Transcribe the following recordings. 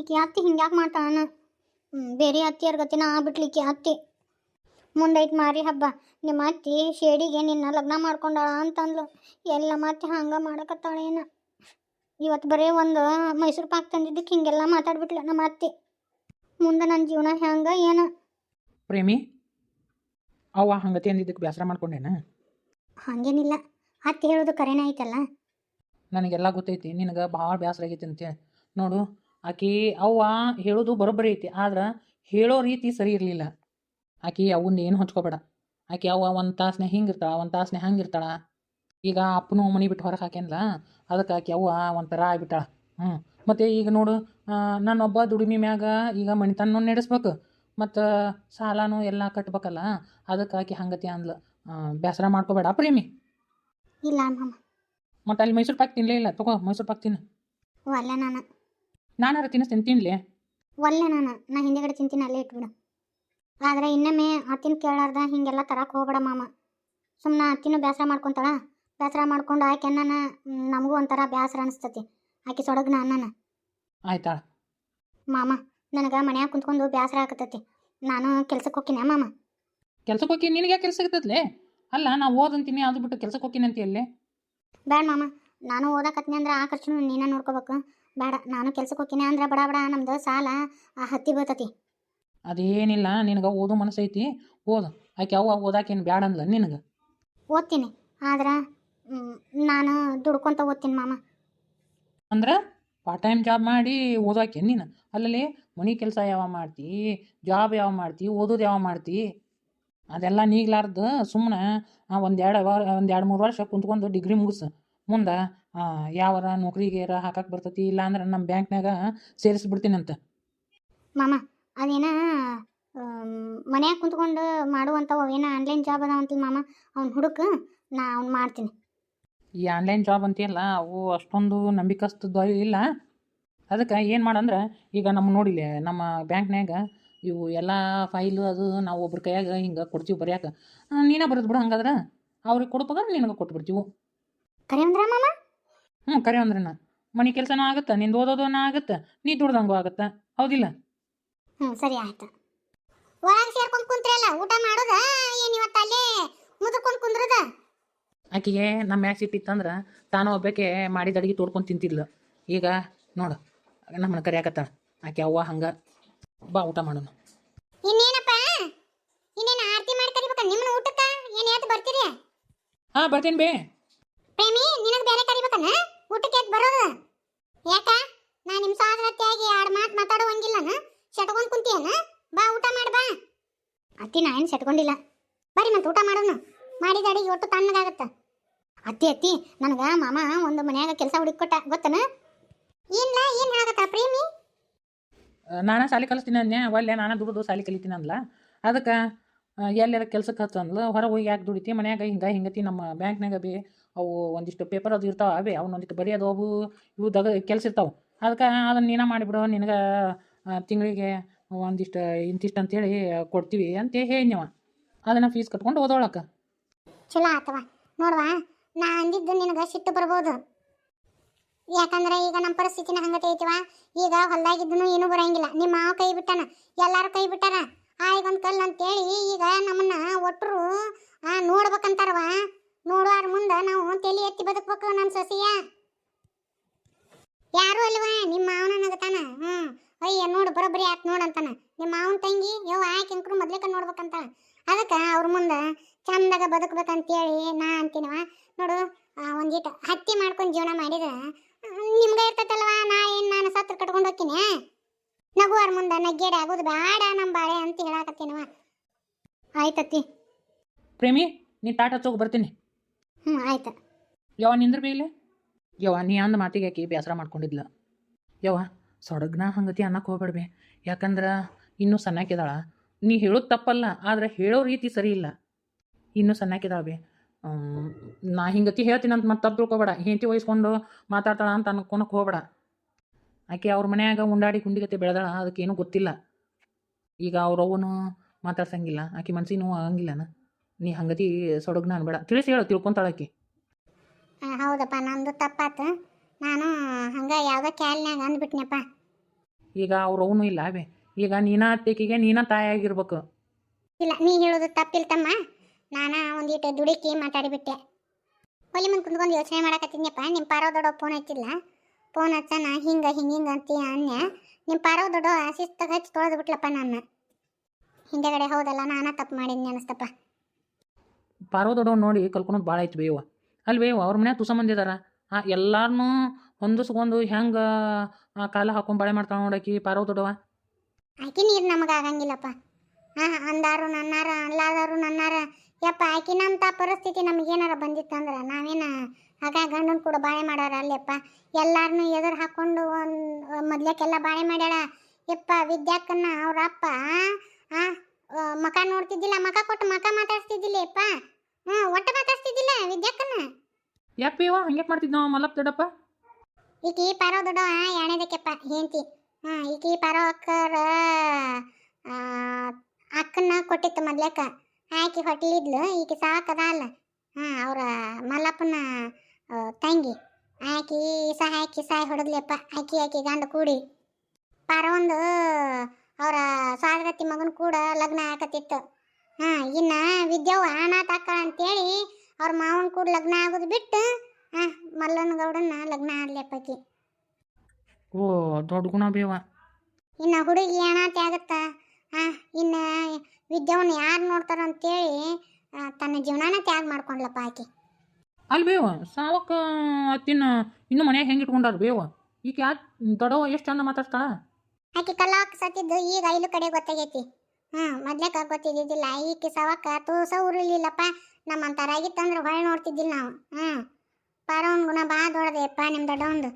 ಈಕಿ ಅತ್ತಿ ಹಿಂಗ್ಯಾಕೆ ಮಾಡ್ತಾಳ ಬೇರೆ ಅತ್ತಿಯರ ಗತಿನ ಆಗ್ಬಿಟ್ಲಿಕ್ಕೆ ಅತ್ತಿ ಮುಂದೈತೆ ಮಾರಿ ಹಬ್ಬ. ನಿಮ್ಮ ಅತ್ತಿ ಶೇಡಿಗೆ ನಿನ್ನ ಲಗ್ನ ಮಾಡ್ಕೊಂಡಾಳ ಅಂತಂದ್ಲು. ಎಲ್ಲ ಮತ್ತೆ ಹಂಗೆ ಮಾಡಕತ್ತಾಳೇನ. ಇವತ್ತು ಬರೀ ಒಂದು ಮೈಸೂರು ಪಾಕ್ ತಂದಿದ್ದಕ್ಕೆ ಹಿಂಗೆಲ್ಲ ಮಾತಾಡ್ಬಿಟ್ಲ ನಮ್ಮ ಅತ್ತಿ. ಮುಂದೆ ನನ್ನ ಜೀವನ ಹೆಂಗೆ ಏನು. ಪ್ರೇಮಿ ಅವ್ವ ಹಂಗತಿ ಅಂದಿದ್ದಕ್ಕೆ ಬೇಸರ ಮಾಡ್ಕೊಂಡೇನ? ಹಾಗೇನಿಲ್ಲ, ಅತ್ತಿ ಹೇಳೋದು ಕರೆನೇ ಐತಲ್ಲ. ನನಗೆಲ್ಲ ಗೊತ್ತೈತಿ ನಿನಗೆ ಭಾಳ ಬೇಸರ ಆಗೈತಿ ಅಂತೇಳಿ. ನೋಡು, ಆಕಿ ಅವ್ವ ಹೇಳೋದು ಬರೋಬ್ಬರಿ ಐತಿ, ಆದ್ರೆ ಹೇಳೋ ರೀತಿ ಸರಿ ಇರಲಿಲ್ಲ. ಆಕಿ ಅವನ್ನ ಏನು ಹಂಚ್ಕೋಬೇಡ. ಆಕಿ ಅವ್ವ ಒಂದು ತಾಸನೆ ಹಿಂಗಿರ್ತಾಳ, ಒಂದು ತಾಸನೆ ಹಂಗಿರ್ತಾಳ. ಈಗ ಅಪ್ಪನೂ ಮನೆ ಬಿಟ್ಟು ಹೊರಗೆ ಹಾಕ್ಯಾನಲ್ಲ, ಅದಕ್ಕೆ ಆಕಿ ಅವ್ವ ಒಂಥರ ಆಗಿಬಿಟ್ಟಾಳ. ಮತ್ತು ಈಗ ನೋಡು, ನಾನೊಬ್ಬ ದುಡಿಮೆ ಮ್ಯಾಗ ಈಗ ಮಣಿತನ ನಡೆಸ್ಬೇಕು, ಮತ್ತು ಸಾಲನೂ ಎಲ್ಲ ಕಟ್ಬೇಕಲ್ಲ. ಅದಕ್ಕೆ ಆಕಿ ಹಂಗತಿ ಅಂದ್ಲು. ಬೇಸರ ಮಾಡ್ಕೋಬೇಡ ಪ್ರೇಮಿ. ಇಲ್ಲ ಮಾಮ. ಮತ್ತು ಅಲ್ಲಿ ಮೈಸೂರು ಪಾಕ್ ತಿನ್ನಲೇ ಇಲ್ಲ, ತಗೋ ಮೈಸೂರು ಪಾಕ್ ತಿನ್ನು. ಒಲ್ಲೆ ನಾನಾರ ತಿನ್ನಿಸ್ತೀನಿ, ತಿನ್ನಲಿ. ಒಲ್ಲೆ ನಾ ಹಿಂದೆಗಡೆ ತಿಂತೀನಿ, ಅಲ್ಲೇ ಇಟ್ಬಿಡು. ಆದರೆ ಇನ್ನೊಮ್ಮೆ ಅತ್ತಿನ ಕೇಳಾರ್ದ ಹಿಂಗೆಲ್ಲ ತರಕ್ಕೆ ಹೋಗ್ಬೇಡ ಮಾಮ. ಸುಮ್ಮನೆ ಅತ್ತಿನೂ ಬೇಸರ ಮಾಡ್ಕೊತಾಳ. ಬೇಸರ ಮಾಡ್ಕೊಂಡು ಆಕೆ ಅಣ್ಣನ ನಮಗೂ ಒಂಥರ ಬೇಸರ ಅನಿಸ್ತತಿ. ಆಕೆ ಸೊಡಗ್ನ ಅಣ್ಣನ. ಆಯ್ತಾ ಮಾಮ, ನನಗೆ ಮನ್ಯಾಗ ಕುಂತ್ಕೊಂಡು ಬೇಸರ ಆಗತೈತಿ. ನಾನು ಕೆಲ್ಸಕ್ಕೆ ಹೋಗ್ತೀನಿ ಮಾಮ. ಕೆಲ್ಸಕ್ಕೆ ಹೋಗಿ ನಿನಗೆ ಯಾಕೆ ಕೆಲಸ ಸಿಗ್ತದ್ಲೆ? ಅಲ್ಲ, ನಾವು ಓದಂತೀನಿ, ಅದು ಬಿಟ್ಟು ಕೆಲ್ಸಕ್ಕೆ ಹೋಗ್ತೀನಿ ಅಂತ ಎಲ್ಲಿ? ಬೇಡ ಮಾಮ, ನಾನು ಓದಕತ್ತೀನಿ ಅಂದ್ರೆ ಆ ಖರ್ಚು ನೀನು ನೋಡ್ಕೋಬೇಕು. ಬೇಡ, ನಾನು ಕೆಲ್ಸಕ್ಕೆ ಹೋಗ್ತೀನಿ ಅಂದ್ರೆ ಬಡ ಬಡ ನಮ್ದು ಸಾಲ ಹತ್ತಿ ಬೀಳ್ತತಿ. ಅದೇನಿಲ್ಲ, ನಿನಗೆ ಓದೋ ಮನಸ್ಸೈತಿ, ಓದು. ಆಕೆ ಅವ್ವ ಓದಾಕೇನು ಬ್ಯಾಡ ಅಂದ್ಲ ನಿನಗೆ? ಓದ್ತೀನಿ, ಆದ್ರೆ ನಾನು ದುಡ್ಕೊಂತ ಓದ್ತೀನಿ ಮಾಮ. ಅಂದ್ರೆ ಪಾರ್ಟ್ ಟೈಮ್ ಜಾಬ್ ಮಾಡಿ ಓದಾಕೆ ನೀನು? ಅಲ್ಲಲ್ಲಿ ಮನೆ ಕೆಲಸ ಯಾವ ಮಾಡ್ತಿ, ಜಾಬ್ ಯಾವ ಮಾಡ್ತಿ, ಓದೋದು ಯಾವ ಮಾಡ್ತಿ? ಅದೆಲ್ಲ ನೀಗ್ಲಾರ್ದು ಸುಮ್ಮನೆ ಒಂದು 2-3 ವರ್ಷ ಕುಂತ್ಕೊಂಡು ಡಿಗ್ರಿ ಮುಗಿಸು. ಮುಂದೆ ಯಾವಾರ ನೌಕರಿಗೇರ ಹಾಕಕ್ಕೆ ಬರ್ತೈತಿ, ಇಲ್ಲಾಂದ್ರೆ ನಮ್ಮ ಬ್ಯಾಂಕ್ನಾಗ ಸೇರಿಸ್ಬಿಡ್ತೀನಂತ. ಮಾಮ, ಅದೇನ ಮನ್ಯಾಗ ಕುಂತ್ಕೊಂಡು ಮಾಡುವಂಥವು ಏನೋ ಆನ್ಲೈನ್ ಜಾಬ್ ಅದಾವಂತಲ್ಲ ಮಾಮ, ಅವ್ನು ಹುಡುಕ, ನಾ ಅವ್ನು ಮಾಡ್ತೀನಿ. ಈ ಆನ್ಲೈನ್ ಜಾಬ್ ಅಂತೀಯಲ್ಲ, ಅವು ಅಷ್ಟೊಂದು ನಂಬಿಕಸ್ತದ್ದು ಇಲ್ಲ. ಅದಕ್ಕೆ ಏನು ಮಾಡಂದ್ರೆ, ಈಗ ನಮ್ಮ ನೋಡಿಲ್ಲ, ನಮ್ಮ ಬ್ಯಾಂಕ್ನಾಗ ಇವು ಎಲ್ಲ ಫೈಲು ಅದು ನಾವು ಒಬ್ರ ಕೈಯಾಗ ಹಿಂಗೆ ಕೊಡ್ತೀವಿ ಬರ್ಯಾಕೆ. ನೀನೇ ಬರೋದು ಬಿಡು. ಹಂಗಾದ್ರೆ ಅವ್ರಿಗೆ ಕೊಡ್ಬೇಕಾದ್ರೆ ನಿನಗೆ ಕೊಟ್ಬಿಡ್ತೀವಿ. ಕರೆ ಅಂದ್ರೆ ಮಾಮ? ಕರೆ ಅಂದ್ರೆ ಮನೆ ಕೆಲಸನೂ ಆಗುತ್ತೆ, ನಿಂದು ಓದೋದೂ ಆಗುತ್ತೆ, ನೀ ದುಡ್ದಂಗೂ ಆಗುತ್ತೆ, ಹೌದಿಲ್ಲ? ಸರಿ ಆಯ್ತು. ಒಳಗೆ ಸೇರ್ಕೊಂಡು ಕುಂತ್ರಲ್ಲ, ಊಟ ಮಾಡೋದ ಏನು ಇವತ್ತು ಅಲ್ಲೇ ಮುದ್ಕೊಂಡು ಕುಂದ್ರದ? ಆಕೆಗೆ ನಮ್ಮ ಮ್ಯಾಗ ಸಿಟ್ಟಿತ್ತಂದ್ರೆ ತಾನು ಒಬ್ಬಕ್ಕೆ ಮಾಡಿದ ಅಡುಗೆ ತೋಡ್ಕೊಂಡು ತಿಂತಿದ್ಲು. ಈಗ ನೋಡು, ನಮ್ಮನ್ನ ಕರಿಯಾಕತ್ತಾಳ ಆಕೆ ಅವ್ವ. ಹಂಗೆ ಬಾ ಊಟ ಮಾಡೋಣ. ಇನ್ನೇನಪ್ಪ, ಇನ್ನೇನು ಆರತಿ ಮಾಡಿ ಕರಿಬೇಕ ನಿಮ್ಮನ್ನ ಊಟಕ್ಕೆ? ಏನು ಎದ್ದು ಬರ್ತೀರಿ? ಬರ್ತೀನಿ ಬೇ. ಪ್ರೇಮಿ, ನಿನಗೆ ಬೇರೆ ಕರಿಬೇಕನ ಊಟಕ್ಕೆ ಎದ್ದು ಬರೋದು? ಯಾಕ ನಾ ನಿಮ್ಮ ಸಾದ್ರತೆಯಾಗಿ 2 ಮಾತು ಮಾತಾಡುವಂಗಿಲ್ಲನ? ಶಟ್ಕೊಂಡು ಕುಂತೀಯನ? ಬಾ ಊಟ ಮಾಡಿ ಬಾ. ಅತ್ತಿ, ನಾ ಏನು ಶಟ್ಕೊಂಡಿಲ್ಲ. ಬರ್ರಿ ಮತ್ತೆ ಊಟ ಮಾಡೋಣ. ಮಾಡಿದ ಅಡಿಗೆ ಒಟ್ಟು ತಣ್ಣಗಾಗತ್ತ. ಅತ್ತಿ ನನಗೆ ಮಾಮ ಒಂದು ಮನ್ಯಾಗ ಕೆಲಸ ಹುಡುಕೊಟ್ಟ, ಗೊತ್ತನ? ಇಲ್ಲ, ಏನು ಹೇಳಕತ್ತ ಪ್ರೇಮಿ? ನಾನು ಸಾಲಿ ಕಲಿಸ್ತೀನಿ ಅಂದ್ನೆ, ಒಳ್ಳೆ ನಾನು ದುಡ್ದು ಸಾಲಿ ಕಲಿತೀನಿ ಅಂದ್ಲ. ಅದಕ್ಕೆ ಎಲ್ಲರ ಕೆಲ್ಸಕ್ಕೆ ಹಚ್ಚಂದ್ಲು. ಹೊರಗೆ ಹೋಗಿ ಯಾಕೆ ದುಡಿತಿ, ಮನ್ಯಾಗ ಹಿಂಗತಿ. ನಮ್ಮ ಬ್ಯಾಂಕ್ನಾಗ ಅವು ಒಂದಿಷ್ಟು ಪೇಪರ್ ಅದು ಇರ್ತಾವೆ, ಅವನ್ನ ಒಂದಿಷ್ಟು ಬರೆಯೋದು ಅವು ಇವು ಕೆಲಸ ಇರ್ತಾವೆ. ಅದಕ್ಕೆ ಅದನ್ನು ನೀನು ಮಾಡಿಬಿಡು, ನಿನಗೆ ತಿಂಗಳಿಗೆ ಒಂದಿಷ್ಟು ಇಂತಿಷ್ಟು ಅಂತೇಳಿ ಕೊಡ್ತೀವಿ ಅಂತ ಹೇಳಿದ್ನವ. ಅದನ್ನು ಫೀಸ್ ಕಟ್ಕೊಂಡು ಓದೋಳಕ್ಕೆ. ಚಲೋ ಆತವ ನೋಡುವ. ನಾ ಅಂದಿದ್ದು ನಿನಗೆ ಸಿಟ್ಟು ಬರ್ಬೋದು, ಯಾಕಂದ್ರೆ ಈಗ ನಮ್ಮ ಪರಿಸ್ಥಿತಿನ ಹಂಗತೆ ಐತಿವ. ಈಗ ಹೊಲ್ದಾಗಿದ್ದನು ಏನೂ ಬರೋಂಗಿಲ್ಲ. ನಿಮ್ಮ ಮಾವ ಕೈ ಬಿಟ್ಟಾನ, ಎಲ್ಲರೂ ಕೈ ಬಿಟ್ಟಾರ. ಆಯ್ಗೊಂದು ಕಲ್ಲು ಅಂತೇಳಿ ಈಗ ನಮ್ಮನ್ನ ಒಟ್ಟರು ನೋಡ್ಬೇಕಂತಾರವ. ನೋಡುವಾರ ಮುಂದೆ ನಾವು ತಲೆ ಎತ್ತಿ ಬದುಕಬೇಕು. ನನ್ನ ಸೊಸೆಯ ಯಾರೂ ಅಲ್ವ, ನಿಮ್ಮ ಮಾವನ ನಗತಾನ. ಅಯ್ಯ ನೋಡು, ಬರೋಬ್ಬರಿ ಆಯ್ತು ನೋಡಂತಾನ. ನಿಮ್ಮ ಮಾವನ ತಂಗಿ ಯವ್ವ ಆಕಿನ್ಕರು ಮೊದ್ಲೇಕ ನೋಡ್ಬೇಕಂತ. ಅದಕ್ಕೆ ಅವ್ರ ಮುಂದೆ ಚಂದಾಗ ಬದುಕ್ಬೇಕಂತೇಳಿ ನಾ ಅಂತೀನವ. ನೋಡು, ಒಂದಿಟ್ಟು ಹತ್ತಿ ಮಾಡ್ಕೊಂಡು ಜೀವನ ಮಾಡಿದ್ರೆ ನಿಮ್ಗೆ ಇರ್ತೈತಲ್ವ. ನಾನು ಸತ್ರ ಕಟ್ಕೊಂಡು ಹೋಗ್ತೀನಿ. ನಗುವಾರ ಮುಂದೆ ನಗ್ಗೇಡಿ ಆಗೋದು ಬೇಡ ನಮ್ಮ ಬಾಳೆ ಅಂತ ಹೇಳಾಕತ್ತೀನವ. ಆಯ್ತತ್ತಿ. ಪ್ರೇಮಿ, ನೀ ತಾಟ ಹಚ್ಚೋಗಿ ಬರ್ತೀನಿ. ಆಯ್ತು. ಯವ್ವ ನಿಂದ್ರ ಬೇಲೆ. ಯವ್ವ ನೀ ಅಂದ ಮಾತಿಗೆ ಆಕಿ ಬೇಸರ ಮಾಡ್ಕೊಂಡಿದ್ಲ. ಯವ್ವ ಸೊಡಗ್ನ ಹಂಗತಿ ಅನ್ನಕ್ಕೆ ಹೋಗ್ಬೇಡ್ಬೆ, ಯಾಕಂದ್ರೆ ಇನ್ನೂ ಸಣ್ಣಕ್ಕಿದಾಳ. ನೀ ಹೇಳೋದು ತಪ್ಪಲ್ಲ, ಆದರೆ ಹೇಳೋ ರೀತಿ ಸರಿ ಇಲ್ಲ. ಇನ್ನೂ ಸಣ್ಣಕ್ಕಿದಾಳ ಬೇ. ನಾ ಹಿಂಗತಿ ಹೇಳ್ತೀನಿ ಅಂತ ಮತ್ತೆ ತಪ್ಪು ತಿಳ್ಕೊಬೇಡ. ಹೆಂಡತಿ ವಹಿಸ್ಕೊಂಡು ಮಾತಾಡ್ತಾಳ ಅಂತ ಅನ್ಕೊಳಕ್ಕೆ ಹೋಗ್ಬೇಡ. ಆಕೆ ಅವ್ರ ಮನ್ಯಾಗ ಉಂಡಾಡಿ ಗುಂಡಿಗತೆ ಬೆಳೆದಾಳ, ಅದಕ್ಕೇನೂ ಗೊತ್ತಿಲ್ಲ. ಈಗ ಅವ್ರವ್ವನು ಮಾತಾಡ್ಸಂಗಿಲ್ಲ, ಆಕೆ ಮನ್ಸಿನೂ ಆಗಂಗಿಲ್ಲನ. ನೀ ಹಂಗತಿ ಸೊಡಗ್ನ ಅನ್ಬೇಡ, ತಿಳಿಸಿ ಹೇಳು, ತಿಳ್ಕೊತಾಳಾಕಿ. ಹೌದಪ್ಪ, ನಂದು ತಪ್ಪಾತು. ನಾನು ಹಂಗೆ ಯಾವುದೋ ಕ್ಯಾಲ್ನ್ಯಾಗ ಅಂದ್ಬಿಟ್ನಪ್ಪ. ಈಗ ಅವ್ರು ಅವನು ಇಲ್ಲ ಅವೇ ಈಗ ನೀನ ಅತ್ತೆಕಿಗೆ ನೀನ ತಾಯಾಗಿರ್ಬೇಕು. ಇಲ್ಲ ನೀ ಹೇಳೋದು ತಪ್ಪಿಲ್ಲ ತಮ್ಮ. ನಾನು ಒಂದಿಟ್ಟು ದುಡುಕಿ ಮಾತಾಡಿಬಿಟ್ಟೆ. ಹೊಲಿ ಮುಂದೆ ಕುಂತ್ಕೊಂಡು ಯೋಚನೆ ಮಾಡಕತ್ತಿದ್ನಪ್ಪ. ನಿಮ್ಮ ಪಾರೋ ದೊಡ್ಡ ಫೋನ್ ಹಚ್ಚಿಲ್ಲ. ಫೋನ್ ಹಚ್ಚನ ಹಿಂಗೆ ಅಂತ ಅನ್ಯ. ನಿಮ್ಮ ಪಾರೋ ದೊಡ್ಡ ಶಿಸ್ತಾಗ ಹಚ್ಚಿ ತೊಳೆದು ಬಿಟ್ಲಪ್ಪ ನನ್ನ. ಹಿಂದೆಗಡೆ ಹೌದಲ್ಲ ನಾನಾ ತಪ್ಪು ಮಾಡಿದ್ನಿ ಅನಿಸ್ತಪ್ಪ. ಪಾರೋ ದೊಡ್ಡವ್ ನೋಡಿ ಕಲ್ಕೊಳೋದು ಭಾಳ ಐತಿ ಬೇವ. ಅಲ್ಲಿ ಬೇವ ಅವ್ರ ಮನ್ಯಾಗ ತುಸ ಮಂದಿ ಅದಾರ. ಎಲ್ಲಾರನ್ನೂ ಹೊಂದಿಸ್ಕೊಂಡು ಹೆಂಗೆ ಕಾಲ ಹಾಕೊಂಡು ಬಾಳೆ ಮಾಡ್ತಾಳೆ ನೋಡಾಕಿ ಪಾರೋ ದೊಡ್ಡವ. ಆಕಿ ನೀರು ನಮಗೆ ಆಗಂಗಿಲ್ಲಪ್ಪ. ಅಂದಾರು ನನ್ನಾರ ಅಲ್ಲಾದಾರು ನನ್ನಾರ. ಯಪ್ಪ ಆಕಿನಂಥ ಪರಿಸ್ಥಿತಿ ನಮಗೇನಾರ ಬಂದಿತ್ತಂದ್ರೆ ನಾವೇನು ಆಗ ಗಂಡನ ಕೂಡ ಬಾಳೆ ಮಾಡಾರ ಅಲ್ಲಪ್ಪ. ಎಲ್ಲಾರನ್ನೂ ಎದುರು ಹಾಕ್ಕೊಂಡು ಮೊದ್ಲಕ್ಕೆಲ್ಲ ಬಾಳೆ ಮಾಡ್ಯಾಳ. ಯಪ್ಪ ವಿದ್ಯಾಕ್ಕನ್ನ ಅವ್ರ ಅಪ್ಪ ಮಕ ನೋಡ್ತಿದ್ದಿಲ್ಲ, ಮಕ ಕೊಟ್ಟು ಮಕ ಮಾತಾಡ್ಸ್ತಿದ್ದಿಲ್ಲ ಯಪ್ಪ. ಒಟ್ಟು ಮಾತಾಡ್ಸ್ತಿದ್ದಿಲ್ಲ ವಿದ್ಯಾಕ್ಕನ್ನ. ಯಾಪೇವ ಹಂಗೆ ಮಾಡ್ತಿದ್ದ ಮಲ್ಲಪ್ಪ ದೊಡ್ಡಪ್ಪ. ಈಕಿ ಪಾರೋ ದೊಡ್ಡ ಎಣೆದಕ್ಕೆಪ್ಪ ಹೇಂತಿ. ಈಕಿ ಪಾರೋ ಅಕ್ಕನ್ನ ಕೊಟ್ಟಿತ್ತು ಮೊದ್ಲಕ್ಕ. ಆಕಿ ಹೊಟ್ಲಿದ್ಲು. ಈಕಿ ಸಾಕದ ಅಲ್ಲ ಅವ್ರ ಮಲ್ಲಪ್ಪನ ತಂಗಿ. ಆಕಿ ಸಾಯಿ ಹೊಡೆದ್ಲೆಪ್ಪ. ಆಕಿ ಗಂಡ ಕೂಡಿ ಪಾರೊಂದು ಅವರ ಸಾದರತಿ ಮಗನ ಕೂಡ ಲಗ್ನ ಆಕತಿತ್ತು. ಇನ್ನು ವಿದ್ಯವ್ವ ಅನಾಥ ಅಕ್ಕ ಅಂತೇಳಿ ಅವ್ರ ಮಾವನ ಕೂಡ ಲಗ್ನ ಆಗೋದು ಬಿಟ್ಟು ಮಲ್ಲನ ಗೌಡನ್ನ ಲಗ್ನ ಆದ್ಲೆಪ್ಪಕಿ. ಓ ದೊಡ್ಡ ಗುಣ ಬೇವ. ಇನ್ನು ಹುಡುಗಿ ಅನಾಥ ಆಗುತ್ತ. ಇನ್ನು ವಿದ್ಯವ್ನ ಯಾರು ನೋಡ್ತಾರ ಅಂತೇಳಿ ತನ್ನ ಜೀವನಾನ ತ್ಯಾಗ ಮಾಡ್ಕೊಂಡ್ಲಪ್ಪ ಆಕಿ. ಅಲ್ಲಿ ಬೇವ ಸಾವಕ್ಕ ಅತ್ತಿನ ಇನ್ನು ಮನ್ಯಾಗ ಹೆಂಗೆ ಇಟ್ಕೊಂಡಾರ ಬೇವ. ಈಗ ಯಾಕೆ ದೊಡ್ಡವ ಎಷ್ಟು ಚಂದ ಮಾತಾಡ್ತಾಳ. ಆಕಿ ಕಲ್ಲಾಕ್ ಸತ್ತಿದ್ದು ಈಗ ಐದು ಕಡೆ ಗೊತ್ತಾಗೈತಿ. ಮೊದ್ಲೇಕ ಗೊತ್ತಿದ್ದಿದ್ದಿಲ್ಲ. ಈಕಿ ಸವಕ್ಕ ತೂಸ ಉರುಳಿಲ್ಲಪ್ಪ. ನಮ್ಮಂತಾರಾಗಿತ್ತಂದ್ರೆ ಹೊಳೆ ನೋಡ್ತಿದ್ದಿಲ್ಲ ನಾವು. ಪಾರವನ್ ಗುಣ ಭಾಳ ದೊಡ್ಡದಪ್ಪ ನಿಮ್ಮ ದೊಡ್ಡವಂದು.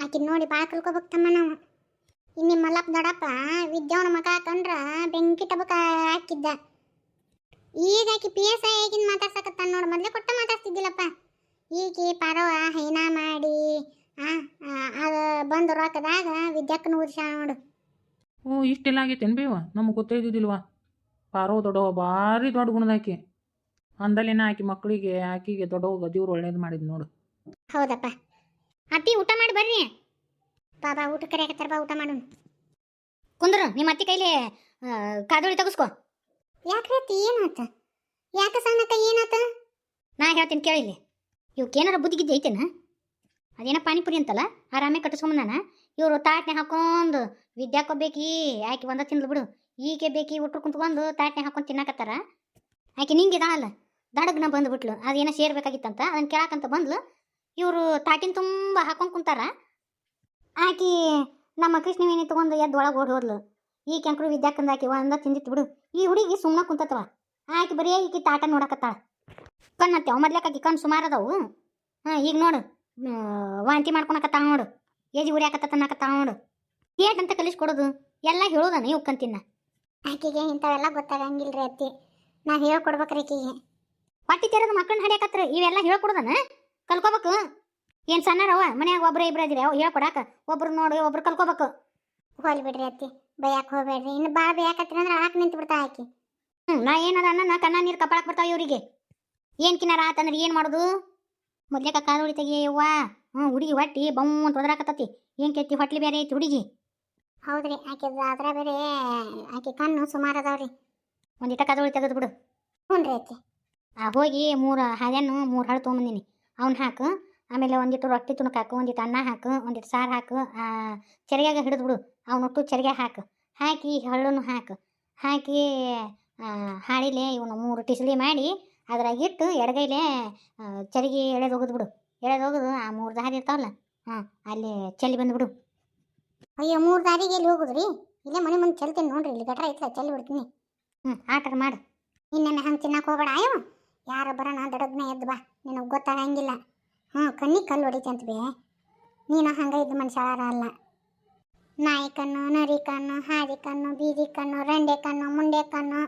ಆಕಿ ನೋಡಿ ಭಾಳ ಕಲ್ಕೋಬೇಕು ತಮ್ಮ ನಾವು. ಇನ್ನು ನಿಮ್ಮ ಮಲ್ಲಪ್ಪ ದೊಡ್ಡಪ್ಪ ವಿದ್ಯಾವನ ಮಕ ಹಾಕೊಂಡ್ರ ಬೆಂಕಿ ಟಬಕ ಹಾಕಿದ್ದ. ಈಗ ಆಕಿ PSI ಆಗಿನ ಮಾತಾಡ್ಸಕತ್ತಾನ ನೋಡಿ. ಮೊದಲೇ ಕೊಟ್ಟ ಮಾತಾಡ್ತಿದ್ದಿಲ್ಲಪ್ಪ. ಈಕಿ ಪಾರವ ಹೈನಾ ಮಾಡಿ ಅದು ಬಂದು ರೊಕ್ಕದಾಗ ವಿದ್ಯಾಕ್ಕನ ಊದಿಸ್ಯಾಳ ನೋಡು. ಓ ಇಷ್ಟೆಲ್ಲ ಆಗೈತೇನು ಬೇವ, ನಮಗೆ ಗೊತ್ತಿದ್ದಿಲ್ವಾ. ಪಾರೋ ದೊಡ್ಡವ ಭಾರಿ ದೊಡ್ಡ ಗುಣದಾಕಿ. ಅಂದಲೇನ ಆಕಿ ಮಕ್ಕಳಿಗೆ ಆಕಿಗೆ ದೊಡ್ಡವಾಗ ದೇವ್ರು ಒಳ್ಳೇದು ಮಾಡಿದ್ ನೋಡು. ಹೌದಪ್ಪ. ಅತ್ತಿ ಊಟ ಮಾಡಿ ಬರ್ರಿ. ಬಾಬಾ ಊಟ ಕರೆಯಕತ್ತಾರ, ಬಾ ಊಟ ಮಾಡೋಣ. ಕುಂದ್ರು ನಿಮ್ಮ ಅತ್ತಿ ಕೈಲಿ ಕಾದೋಳಿ ತಗಸ್ಕೊ. ಯಾಕ್ರಿ ಅತ್ತಿ ಏನಾತ? ಯಾಕೆ ಸಣ್ಣಕ್ಕ ಏನಾತ? ನಾ ಹೇಳ್ತೀನಿ ಕೇಳಿಲ್ಲಿ. ಇವಕ್ಕೇನಾರ ಬುದ್ಧಿಗಿದ್ದು ಐತೇನ? ಅದೇನ ಪಾನಿಪುರಿ ಅಂತಲ್ಲ ಆರಾಮೇ ಕಟ್ಟಿಸ್ಕೊಂಬಂದಾನ. ಇವರು ತಾಟ್ನೆ ಹಾಕೊಂಡು ವಿದ್ಯಾಕ್ಕೊ ಬೇಕಿ ಆಕೆ ಒಂದ ತಿಂದ್ಲು ಬಿಡು. ಈಕೆ ಬೇಕಿ ಉಟ್ರು ಕುಂತ್ಕೊಂಡು ತಾಟ್ನೆ ಹಾಕೊಂಡು ತಿನ್ನಾಕತ್ತಾರ. ಆಕೆ ನಿಂಗಿದಾಳಲ್ಲ ದಡಗ್ನ ಬಂದುಬಿಟ್ಲು. ಅದೇನೋ ಸೇರ್ಬೇಕಾಗಿತ್ತಂತ ಅದನ್ನು ಕೇಳಾಕಂತ ಬಂದ್ಲು. ಇವರು ತಾಟಿನ ತುಂಬ ಹಾಕೊಂಡು ಕುಂತಾರ. ಆಕಿ ನಮ್ಮ ಕೃಷ್ಣವೇಣಿ ತೊಗೊಂಡು ಎದ್ದು ಒಳಗೆ ಓಡಿ ಹೋದ್ಲು. ಈ ಕೆಂಕರು ವಿದ್ಯಾಕ್ಕಂದು ಆಕಿ ಒಂದ ತಿಂದಿತ್ತು ಬಿಡು. ಈ ಹುಡುಗಿ ಸುಮ್ಮನೆ ಕುಂತತವ. ಆಕಿ ಬರೀ ಈಕಿ ತಾಟ ನೋಡಕತ್ತಾಳ. ಕಣ್ಣತ್ತೆ ಅವ ಮೊದ್ಲಕ್ಕಾಕಿ ಕಣ್ಣು ಸುಮಾರು ಅದಾವು. ಈಗ ನೋಡು ವಾಂತಿ ಮಾಡ್ಕೊಳಕತ್ತಾಳ ನೋಡು. ಏಜಿ ಉರಿಯಾಕತ್ತ ಅನ್ನಕತ್ತಾಳ ನೋಡು. ಏಟಂತ ಕಲಿಸ್ಕೊಡೋದು ಎಲ್ಲ ಹೇಳೋದನ ಇವಕ್ಕಂತಿನ್ನ. ಆಕಿಗೆ ಇಂಥವೆಲ್ಲ ಗೊತ್ತಾಗಂಗಿಲ್ರಿ ಅತ್ತಿ. ನಾ ಹೇಳ್ಕೊಡ್ಬೇಕ್ರಿ ಆಕಿಗೆ. ಹೊಟ್ಟಿ ತೆರೆದ ಮಕ್ಕಳನ್ನ ಹಡಿಯಾಕತ್ರ ಇವೆಲ್ಲ ಹೇಳ್ಕೊಡೋದನ ಕಲ್ಕೋಬೇಕು. ಏನು ಸಣ್ಣರವ ಮನ್ಯಾಗ ಒಬ್ರು ಇಬ್ರು ಅದಿರಿ ಅವು ಹೇಳ್ಕೊಡಾಕ. ಒಬ್ರು ನೋಡಿ ಒಬ್ರು ಕಲ್ಕೋಬೇಕು. ಹೋಲ್ ಬಿಡ್ರಿ ಅತ್ತಿ, ಬೈಯಾಕೆ ಹೋಗ್ಬೇಡ್ರಿ. ಇನ್ನು ಭಾಳ ಬೈಯಾಕತ್ರಿ ಅಂದ್ರೆ ಆಕೆ ನಿಂತು ಬಿಡ್ತಾ ಆಕಿ. ನಾ ಏನಾರ ಅನ್ನ ಕಣ್ಣ ನೀರು ಕಪ್ಪಾಳಕ್ಕೆ ಬರ್ತಾವ ಇವರಿಗೆ. ಏನು ಕಿನ್ನಾರ ಆತಂದ್ರೆ ಏನು ಮಾಡೋದು? ಮೊದ್ಲೇಕ ಕಾದೋಳಿ ತೆಗಿಯವ್ವ. ಹುಡುಗಿ ಹೊಟ್ಟಿ ಬಮ್ ಅಂತ ಒದರಾಕತ್ತತಿ. ಏನು ಕೆತ್ತಿ ಹೊಟ್ಲಿ ಬೇರೆ ಐತಿ ಹುಡುಗಿ. ಹೌದ್ರಿ ಆಕಿದ ಅದ್ರ ಬೇರೆ ಆಕಿ ಕಣ್ಣು ಸುಮಾರು ಅದಾವ್ರಿ. ಒಂದಿಟ ಕಾದೋಳಿ ತೆಗೆದು ಬಿಡು. ಹ್ಞೂ ರೀ ಅತ್ತಿ. ಹೋಗಿ 3 ಹಾದ್ಯಾನು 3 ಹಳು ತೊಗೊಂಬಂದಿನಿ. ಅವ್ನು ಹಾಕು. ಆಮೇಲೆ ಒಂದಿಟ್ಟು ರೊಟ್ಟಿ ತುಣಕ್ ಹಾಕು, ಒಂದಿಟ್ಟು ಅನ್ನ ಹಾಕು, ಒಂದಿಟ್ಟು ಸಾರು ಹಾಕು. ಚರಿಗ್ಯಾಗ ಹಿಡಿದು ಬಿಡು. ಅವನೊಟ್ಟು ಚರಿಗೆ ಹಾಕು. ಹಾಕಿ ಹಳ್ಳನ್ನು ಹಾಕು. ಹಾಕಿ ಹಾಳಿಲೆ ಇವನು 3 ಟಿಸಲಿ ಮಾಡಿ ಅದ್ರಾಗಿಟ್ಟು ಎಡಗೈಲೆ ಚರಿಗೆ ಎಳೆದೋಗದು ಬಿಡು. ಎಳೆದೋಗದು ಆ 3 ದಾರಿ ಇರ್ತಾವಲ್ಲ ಅಲ್ಲಿ ಚೆಲ್ಲಿ ಬಂದುಬಿಡು. ಅಯ್ಯೋ 3 ದಾರಿಗೆ ಎಲ್ಲಿ ಹೋಗುದ್ರಿ? ಇಲ್ಲೇ ಮನೆ ಮುಂದೆ ಚೆಲ್ತೀನಿ ನೋಡ್ರಿ. ಇಲ್ಲಿ ಗಟ್ರ ಐತ್ಲ ಚೆಲ್ಲಿ ಬಿಡ್ತೀನಿ. ಆಟರ ಮಾಡು. ಇನ್ನೇನು ಹಂಗೆ ತಿನ್ನಕ್ಕೆ ಹೋಗ್ಬೇಡ. ಅಯ್ಯೋ ಯಾರ ಬರೋಣ ದಡಗ್ನ ಎದ್ದು ಬಾ. ನಿನಗೆ ಗೊತ್ತಾಗಂಗಿಲ್ಲ. ಕಣ್ಣಿಗೆ ಕಲ್ಲು ಹೊಡಿತಂತ ಬೇ. ನೀನು ಹಂಗೆ ಇದ್ದು ಮನುಷ್ಯಾರ ಅಲ್ಲ. ನಾಯಿ ಕಣ್ಣು, ನರಿ ಕಣ್ಣು, ಹಾದಿ ಕಣ್ಣು, ಬೀದಿ ಕಣ್ಣು, ರಂಡೆ ಕಣ್ಣು, ಮುಂಡೆ ಕಣ್ಣು,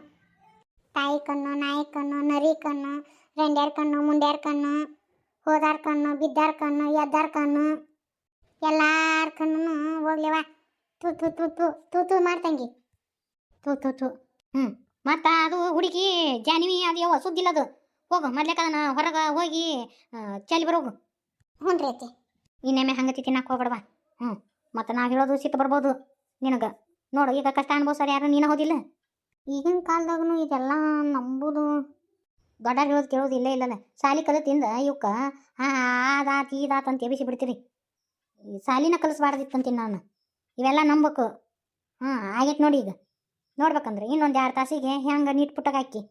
ತಾಯಿ ಕಣ್ಣು, ನಾಯಿ ಕಣ್ಣು, ನರಿ ಕಣ್ಣು, ರೆಂಡ್ಯಾರ ಕಣ್ಣು, ಮುಂಡ್ಯಾರ ಕಣ್ಣು, ಹೋದಾರ ಕಣ್ಣು, ಬಿದ್ದಾರ ಕಣ್ಣು, ಎದ್ದಾರ ಕಣ್ಣು, ಎಲ್ಲಾರ ಕಣ್ಣು ಹೋಗ್ಲೇವ. ತೂ ತೂ ತೂ ತೂ ತೂ ತೂ ಮಾಡ್ತಂಗಿ. ತೂ ಮತ್ತು ಅದು ಹುಡುಗಿ ಜಾನ್ವಿ ಅದು ಯಾವ ಸುದ್ದಿಲ್ಲದು. ಹೋಗು ಮೊದ್ಲೇಕ ಅದನ್ನು ಹೊರಗೆ ಹೋಗಿ ಚೆಲ್ಲಿ ಬರೋಗು. ಹ್ಞೂ ರೀ ಅತ್ತಿ. ಇನ್ನೊಮ್ಮೆ ಹಂಗತಿ ತಿನ್ನಕ್ಕೆ ಹೋಗ್ಬೇಡವಾ. ಮತ್ತು ನಾವು ಹೇಳೋದು ಸಿಟ್ಟು ಬರ್ಬೋದು. ನಿನಗೆ ನೋಡು ಈಗ ಕಷ್ಟ ಅನ್ಭವಿಸೋರು ಯಾರು ನೀನು ಹೋದಿಲ್ಲ. ಈಗಿನ ಕಾಲದಾಗೂ ಇದೆಲ್ಲ ನಂಬುದು ದೊಡ್ಡವ್ರು ಹೇಳೋದು ಕೇಳೋದು ಇಲ್ಲೇ ಇಲ್ಲಲ್ಲ. ಸಾಲಿ ಕಲಿತಿಂದ ಇವಕ್ಕೆ ಆದಾತ್ ಈದಾತ್ ಅಂತ ಎಬಿಸಿ ಬಿಡ್ತೀರಿ. ಈ ಸಾಲಿನ ಕಲಿಸ್ಬಾರ್ದಿತ್ತಂತೀನಿ ನಾನು. ಇವೆಲ್ಲ ನಂಬಬೇಕು. ಆಗೈತೆ ನೋಡಿ ಈಗ. ನೋಡ್ಬೇಕಂದ್ರೆ ಇನ್ನೊಂದು 2 ತಾಸಿಗೆ ಹೆಂಗೆ ನೀಟ್ ಪುಟ್ಟಗೆ ಹಾಕಿ